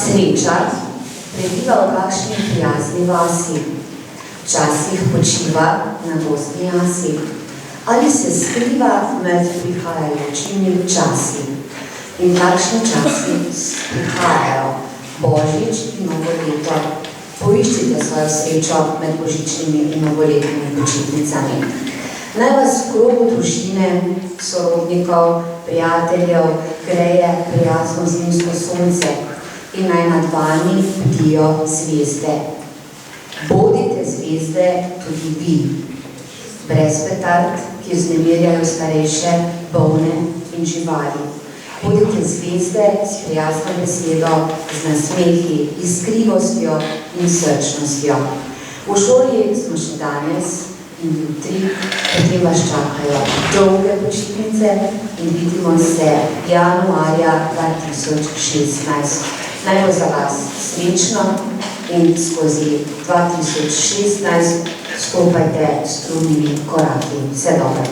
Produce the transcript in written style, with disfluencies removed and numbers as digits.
Sreča prebiva v kakšni prijazni vasi, včasih počiva na gozdni jasi, ali se skriva med prihajajočimi časi. In takšni časi prihajajo, Božič in novo leto. Poiščite svojo srečo med božičnimi in novoletnimi počitnicami. Naj vas v krogu družine, sorodnikov, prijateljev greje prijazno zimsko sonce in naj nad vami bdijo zvezde. Bodite zvezde tudi vi, brez petard, ki vznemirjajo starejše, bolne in živali. Bodite zvezde s prijazno besedo, z nasmehi, iskrivostjo in srčnostjo. V šoli smo še danes in jutri, potem vas čakajo dolge počitnice in vidimo se januarja 2016. Naj bo za vas srečno in skozi 2016 stopajte s trudnimi koraki. Vse dobro.